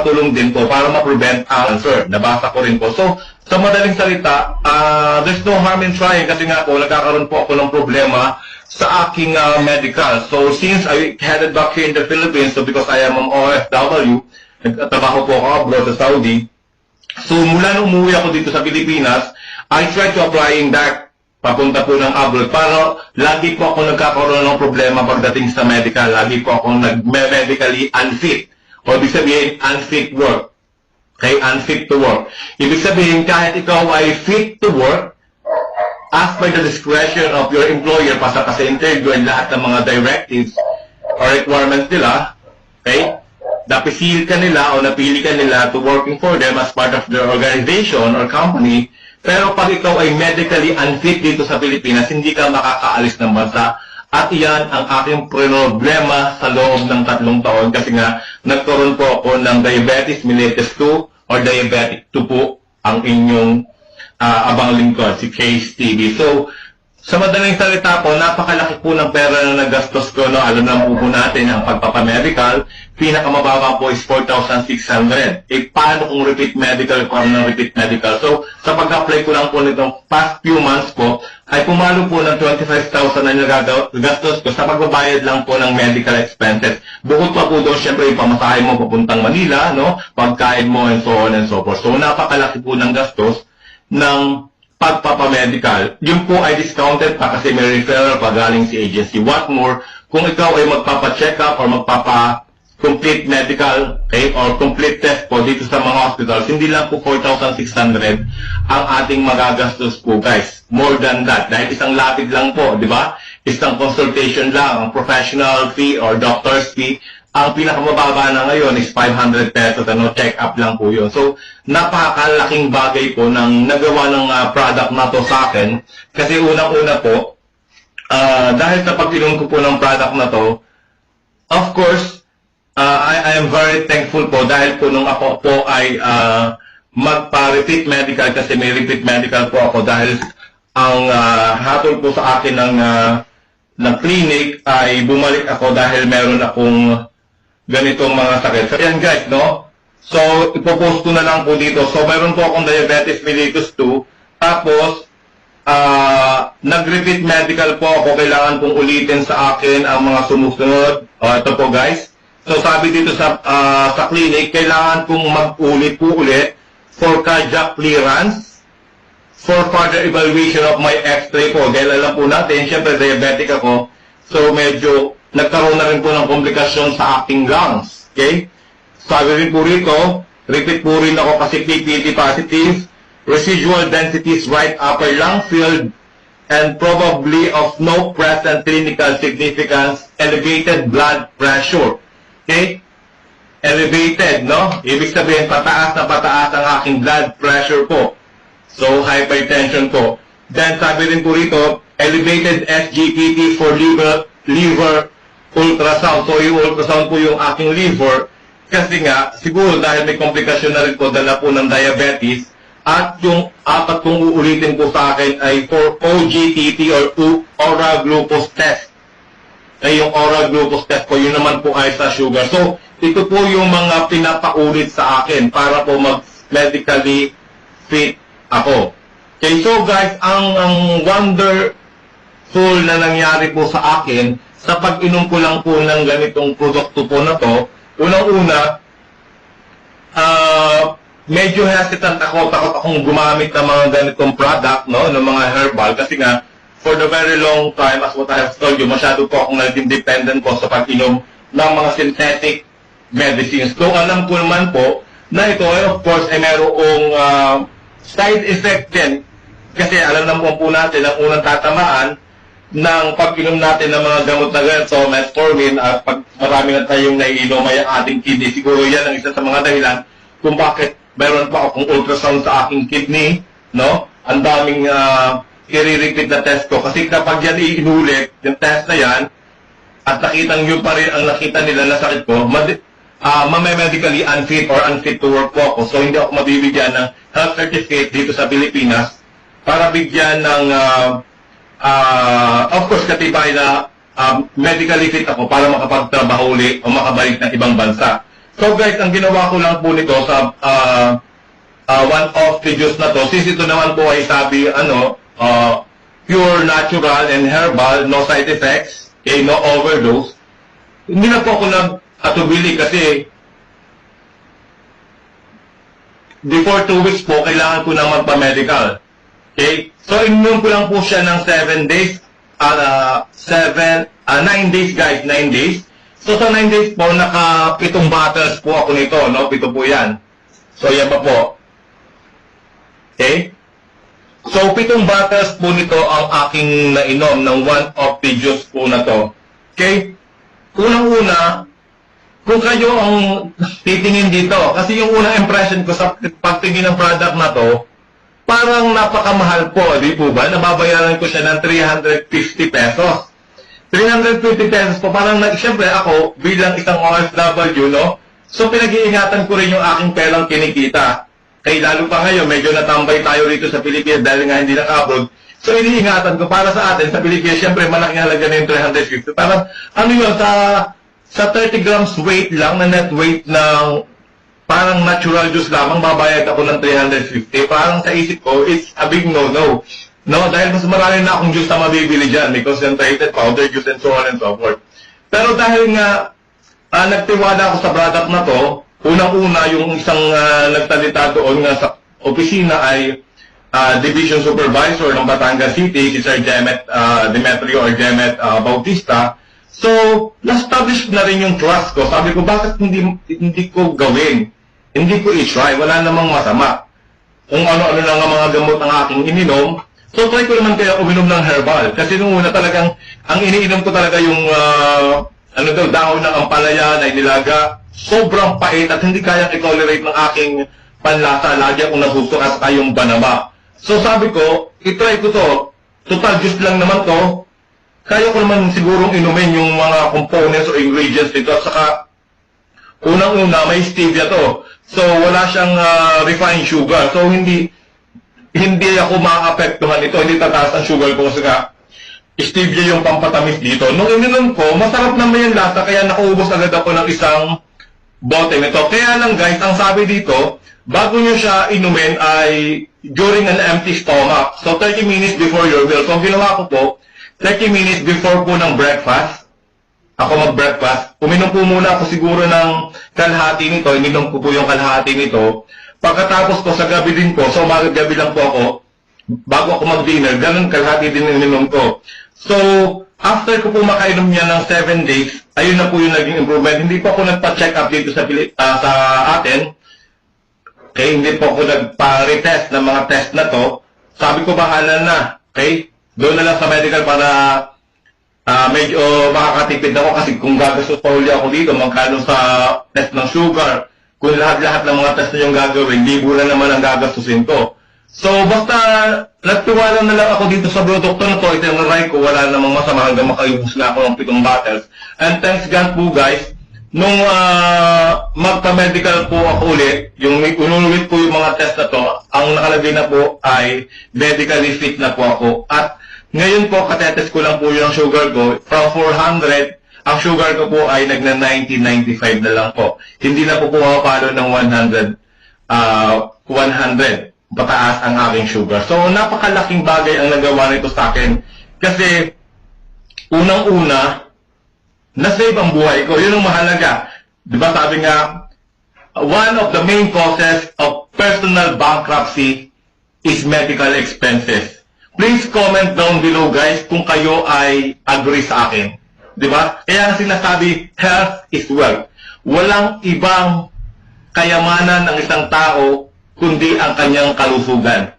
makakatulong din po para ma-prevent cancer. Nabasa ko rin po. So, sa madaling salita, there's no harm in trying kasi nga po, nagkakaroon po ako ng problema sa aking medical. So, since I headed back here in the Philippines, so because I am an OFW, nagtatrabaho po ako abroad sa Saudi, so mula nung umuwi ako dito sa Pilipinas, I tried to applying back papunta po ng abroad para lagi po ako nagkakaroon ng problema pagdating sa medical. Lagi po akong medically unfit. O ibig sabihin, unfit work. Okay, unfit to work. Ibig sabihin, kahit ikaw ay fit to work, as per the discretion of your employer, pasa ka sa interview and lahat ng mga directives or requirements nila, okay, napisil ka nila o napili ka nila to working for them as part of their organization or company. Pero pag ikaw ay medically unfit dito sa Pilipinas, hindi ka makakaalis ng bansa. At iyan ang aking problema sa loob ng 3 taon kasi nga nagkaroon po ako ng diabetes mellitus 2 or diabetic 2 po ang inyong abang lingkod, si Case TV. So, sa madaling salita po, napakalaki po ng pera na nagastos ko, no? Alam na po natin ang pagpapamedical, pinakamababa po is 4,600. Eh, paano kung repeat medical, kung ng repeat medical? So, sa pag-apply ko lang po nitong past few months po, ay pumalo po ng 25,000 na nagastos ko sa pagbabayad lang po ng medical expenses. Bukod pa po doon, syempre, yung pamasahe mo papuntang Manila, no? Pagkain mo, and so on and so forth. So, napakalaki po ng gastos ng pagpapamedical. Yun po ay discounted pa kasi may referral pa galing si agency. What more, kung ikaw ay magpapa-check up or magpapa-complete medical, okay, or complete test po dito sa mga hospitals, hindi lang po 4,600 ang ating magagastos po, guys. More than that. Dahil isang lapid lang po, di ba? Isang consultation lang, ang professional fee or doctor's fee. Ang pinakamababa na ngayon is 500 pesos, ano, check-up lang po yun. So, napakalaking bagay po ng nagawa ng product na to sa akin. Kasi unang-una po, dahil sa pag-inom ko po ng product na to, of course, I am very thankful po dahil po nung ako po ay magpa-repeat medical kasi may repeat medical po ako dahil ang hatol po sa akin ng clinic ay bumalik ako dahil meron akong ganitong mga sakit. So, yan guys, no? So, ipopost ko na lang po dito. So, meron po akong diabetes mellitus 2. Tapos, nag-repeat medical po ako. Kailangan pong ulitin sa akin ang mga sumusunod. Ito po guys. So, sabi dito sa clinic, kailangan pong mag-ulit po ulit for cardiac clearance, for further evaluation of my x-ray po. Dahil alam po natin, syempre diabetic ako. So, medyo nagkaroon na rin po ng komplikasyon sa aking lungs. Okay? Sabi rin po rito, repeat po rin ako kasi PPT positive, residual densities right upper lung field, and probably of no present clinical significance, elevated blood pressure. Okay? Elevated, no? Ibig sabihin, pataas na pataas ang aking blood pressure po. So, hypertension po. Then, sabi rin po rito, elevated SGPT for liver ultrasound. So, yung ultrasound po yung aking liver kasi nga, siguro dahil may komplikasyon na rin po dala po ng diabetes at yung apat kong uulitin po sa akin ay for OGTT or oral glucose test. Ay yung oral glucose test po, yun naman po ay sa sugar. So, ito po yung mga pinapaulit sa akin para po mag-medically fit ako. Okay, so guys, ang wonderful na nangyari po sa akin sa pag-inom ko lang po ng ganitong produkto po na to, unang-una, medyo hesitant ako, takot akong gumamit ng mga ganitong product, no, ng mga herbal, kasi nga, for the very long time, as what I have told you, masyado po akong naging dependent po sa pag-inom ng mga synthetic medicines. So, alam ko naman po, na ito, of course, ay merong side effect din, kasi alam naman po natin, ang unang tatamaan, ng pag-inom natin ng mga gamot na ganito, metformin, at pag marami na tayong naiinom ay ang ating kidney, siguro yan ang isa sa mga dahilan kung bakit meron pa akong ultrasound sa aking kidney, no? Ang daming i-repeat na test ko. Kasi kapag yan iinulit, yung test na yan, at nakitang yun pa rin ang nakita nila na sakit ko, medically unfit or unfit to work po ako. So, hindi ako mabibigyan ng health certificate dito sa Pilipinas para bigyan ng of course, katibay na medically fit ako para makapagtrabaho ulit o makabalik ng ibang bansa. So guys, ang ginawa ko lang po nito sa one-off videos na to, since ito naman po ay sabi, pure natural and herbal, no side effects, okay, no overdose, hindi na po ako nag-atubili kasi before 2 weeks po, kailangan ko na magpa-medical. Okay? So, inom ko lang po siya ng 7 days, 9 days guys, 9 days. So, sa 9 days po, naka 7 bottles po ako nito, no? 7 po yan. So, yan pa po. Okay? So, 7 bottles po nito ang aking nainom ng one of the juice po na to. Okay? Unang-una, kung kayo ang titingin dito, kasi yung unang impression ko sa pagtingin ng product na to, parang napakamahal po, di po ba? Nababayaran ko siya ng 350 pesos. 350 pesos po, parang, siyempre ako, bilang isang OFW, no? So, pinag-iingatan ko rin yung aking perang kinikita. Kaya lalo pa ngayon, medyo natambay tayo rito sa Pilipinas dahil nga hindi naka-abroad. So, iniingatan ko para sa atin, sa Pilipinas, siyempre, malaking halaga na yung 350. Parang, ano yun, sa 30 grams weight lang, na net weight ng parang natural juice lamang, babayad ako ng 350. Parang sa isip ko, it's a big no-no. No, dahil mas marami na akong juice na mabibili dyan. May concentrated powder juice and so on and so forth. Pero dahil nga, nagtiwala ako sa product na to, unang-una yung isang nagtalita doon nga sa opisina ay Division Supervisor ng Batangas City, si Sir Demetrio or Jemet Bautista. So, na-establish na rin yung trust ko. Sabi ko, bakit hindi ko gawin? Hindi ko i-try. Wala namang masama. Kung ano-ano lang ang mga gamot ng aking ininom, so try ko naman kaya uminom ng herbal. Kasi nung una talagang, ang iniinom ko talaga yung, dahon ng ampalaya na inilaga. Sobrang pait at hindi kayang i-tolerate ng aking panlasa. Lagi akong nasuso at yung banaba. So sabi ko, i-try ko to. Total juice lang naman to. Kaya ko naman sigurong inumin yung mga components o ingredients nito. At saka, unang-una, may stevia to. So, wala siyang refined sugar. So, hindi ako maapektuhan ito. Hindi tataas ang sugar ko kasi stevia yung pampatamis dito. Nung ininom ko, masarap naman yung lasa. Kaya nakuubos agad ako ng isang bote nito. Kaya lang guys, ang sabi dito, bago nyo siya inumin ay during an empty stomach. So, 30 minutes before your meal. So, ang ginawa ko po, 30 minutes before po ng breakfast, ako mag-breakfast, uminom po muna ako siguro ng kalahati nito, ininom ko po yung kalahati nito. Pagkatapos po sa gabi din po, so umaga-gabi lang po ako, bago ako mag-dinner, ganun kalahati din ininom ko. So, after ko po makainom niya ng 7 days, ayun na po yung naging improvement. Hindi po ako nagpa-check up dito sa atin. Okay, hindi po ako nagpa-retest ng mga test na to. Sabi ko, bahala na. Okay? Doon na lang sa medical para medyo makakatipid ako kasi kung gagastos pa uli ako dito, magkano sa test ng sugar, kung lahat-lahat ng mga test na yung gagawin, libo na naman ang gagastusin ko. So, basta nagtiwala na lang ako dito sa produkto na to, itinry ko, wala namang masama hanggang makaibos na ako ng 7 bottles. And thanks God po guys, nung magka-medical po ako ulit, yung unulit po yung mga test na to, ang nakalagay na po ay medically fit na po ako. At ngayon po, katetest ko lang po yung sugar ko. From 400, ang sugar ko po ay nagna-90-95 na lang po. Hindi na po pumapalo ng 100. Pataas ang aking sugar. So, napakalaking bagay ang nagawa nito sa akin. Kasi, unang-una, na-save ang buhay ko. Yun ang mahalaga. Diba sabi nga, one of the main causes of personal bankruptcy is medical expenses. Please comment down below guys kung kayo ay agree sa akin. Diba? Kaya sinasabi, health is wealth. Walang ibang kayamanan ng isang tao kundi ang kanyang kalusugan.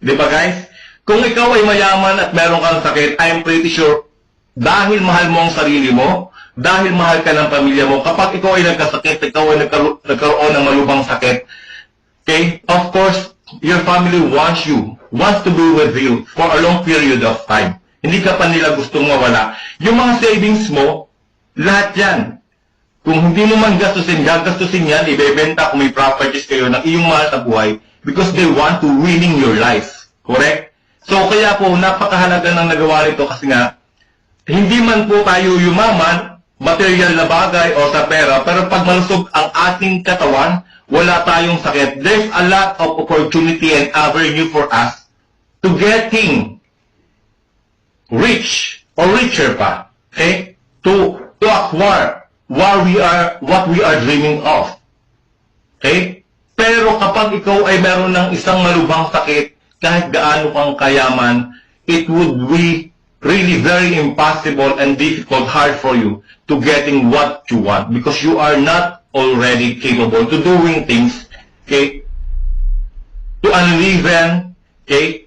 Diba guys? Kung ikaw ay mayaman at meron kang sakit, I'm pretty sure dahil mahal mo ang sarili mo, dahil mahal ka ng pamilya mo, kapag ikaw ay nagkasakit, ikaw ay nagkaroon ng malubhang sakit, okay? Of course, your family wants to be with you for a long period of time. Hindi ka pa nila gustong mawala. Yung mga savings mo, lahat yan. Kung hindi mo man gagastusin yan, ibebenta kung may properties kayo ng iyong mahal na buhay because they want to winning your life. Correct? So, kaya po, napakahalaga ng nagawa nito kasi nga, hindi man po tayo yumaman, material na bagay o sa pera, pero pag malusog ang ating katawan, wala tayong sakit. There's a lot of opportunity and avenue for us to getting rich or richer pa. Okay? To acquire what we are dreaming of. Okay? Pero kapag ikaw ay meron ng isang malubhang sakit, kahit gaano kang kayaman, it would be really very impossible and difficult, hard for you to getting what you want because you are not already capable to doing things, okay, to unleaven, okay,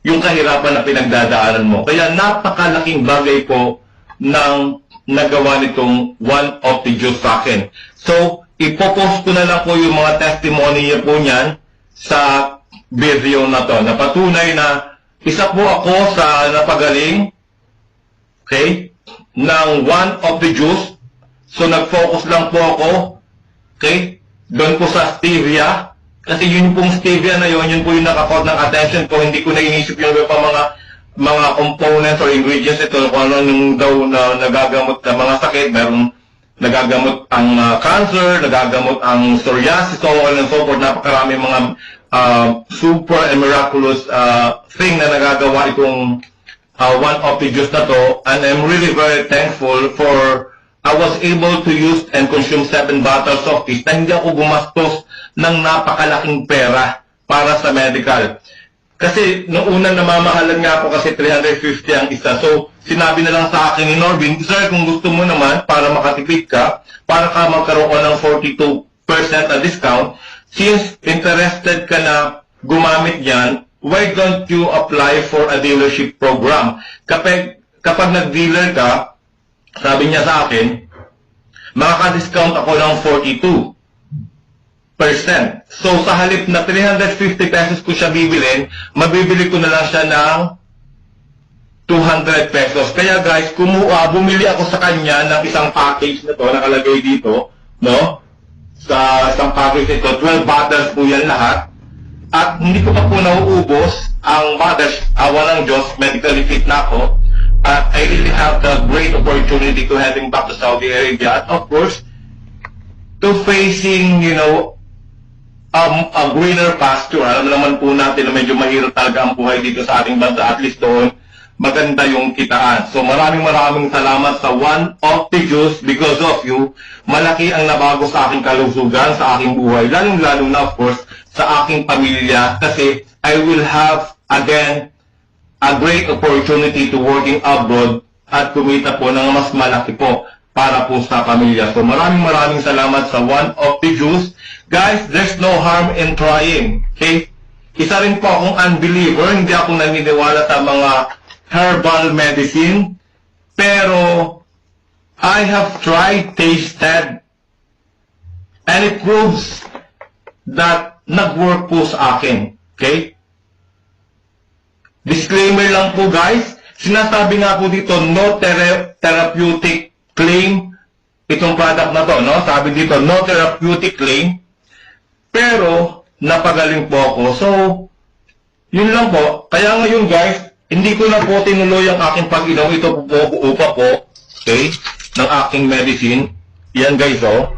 yung kahirapan na pinagdadaanan mo. Kaya napakalaking bagay po ng nagawa nitong One of the Diyos sa akin. So, ipopost ko na lang po yung mga testimony niya po niyan sa video na to. Napatunay na isa po ako sa napagaling, okay, ng One of the Diyos. So, nag-focus lang po ako, okay, doon po sa stevia. Kasi yun pong stevia na yun po yung nakakot ng attention ko. Hindi ko na inisip yung iba pa mga components or ingredients ito. Kung ano yung daw na nagagamot ng mga sakit. Merong nagagamot ang cancer, nagagamot ang psoriasis, so on and so forth. Napakarami mga super and miraculous thing na nagagawa itong One of the Diyos na to. And I'm really very thankful for I was able to use and consume 7 bottles of this na hindi ako gumastos ng napakalaking pera para sa medical. Kasi noong unang namamahalan nga ako kasi 350 ang isa. So, sinabi na lang sa akin ni Norbin, sir, kung gusto mo naman para makatipid ka, para ka magkaroon ka ng 42% na discount, since interested ka na gumamit yan, why don't you apply for a dealership program? Kapag nag-dealer ka, sabi niya sa akin, makaka-discount ako ng 42%. So, sa halip na 350 pesos ko siya bibilin, mabibili ko na lang siya ng 200 pesos. Kaya guys, bumili ako sa kanya ng isang package na to, nakalagay dito, no? Sa isang package nito, 12 bottles po yan lahat. At hindi ko pa po nauubos ang bottles, awa ng Diyos, medically fit na ako. I really have the great opportunity to heading back to Saudi Arabia. And of course, to facing, you know, a greener pasture. Alam naman po natin na medyo mahirap talaga ang buhay dito sa ating bansa. At least doon, maganda yung kitaan. So maraming salamat sa One of the Diyos. Because of you, malaki ang nabago sa aking kalusugan, sa aking buhay. Lalong-lalo na, of course, sa aking pamilya. Kasi I will have, again, a great opportunity to working abroad at kumita po ng mas malaki po para po sa pamilya. So maraming salamat sa One of the Diyos. Guys, there's no harm in trying. Okay? Isa rin po akong unbeliever. Hindi ako naniniwala sa mga herbal medicine. Pero I have tried, tasted, and it proves that nag-work po sa akin. Okay? Disclaimer lang po guys, sinasabi nga po dito, no therapeutic claim itong product na to, no? Sabi dito, no therapeutic claim, pero napagaling po ako. So, yun lang po. Kaya ngayon guys, hindi ko na po tinuloy ang aking pag-inom. Ito po upa po, okay, ng aking medicine. Yan guys, oh.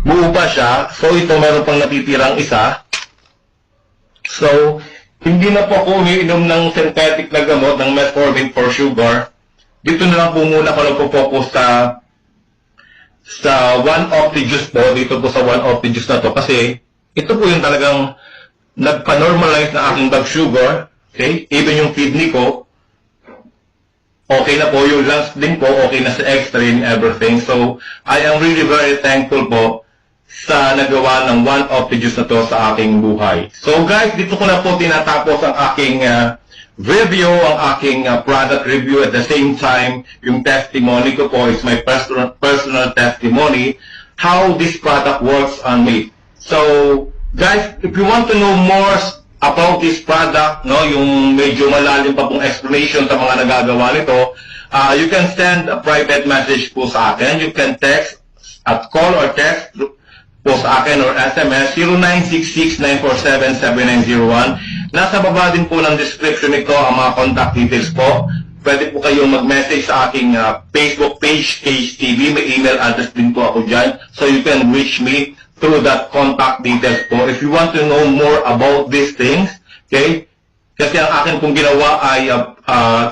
Buo pa siya. So, ito meron pang natitirang isa. So, hindi na po ako umiinom ng synthetic na gamot, ng metformin for sugar. Dito na lang po muna ako nagpo-focus sa One of the Diyos po, dito po sa One of the Diyos na to. Kasi, ito po yung talagang nagpa-normalize na aking blood sugar. Okay? Even yung kidney ko, okay na po. Yung lungs din po, okay na sa X-ray and everything. So, I am really very thankful po sa nagawa ng One of the Diyos na to sa aking buhay. So guys, dito ko na po tinatapos ang aking review, ang aking product review. At the same time, yung testimony ko po is my personal testimony, how this product works on me. So guys, if you want to know more about this product, no, yung medyo malalim pa pong explanation sa mga nagagawa nito, you can send a private message po sa akin. You can text at call or text po sa akin or SMS 0966-947-7901. Nasa baba din po ng description nito ang mga contact details po. pwede po kayong mag-message sa aking Facebook page, Cage TV. May email address din po ako dyan. So you can reach me through that contact details po. If you want to know more about these things, okay, kasi ang akin pong ginawa ay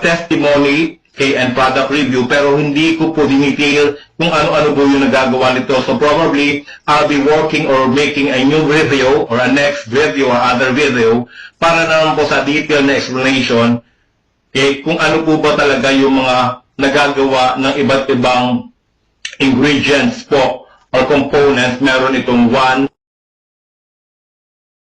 testimony and product review, pero hindi ko po dinetail kung ano-ano po yung nagagawa nito. So probably, I'll be working or making a new video or a next video or other video para naman po sa detailed na explanation kung ano po ba talaga yung mga nagagawa ng iba't ibang ingredients po or components. Meron itong 1,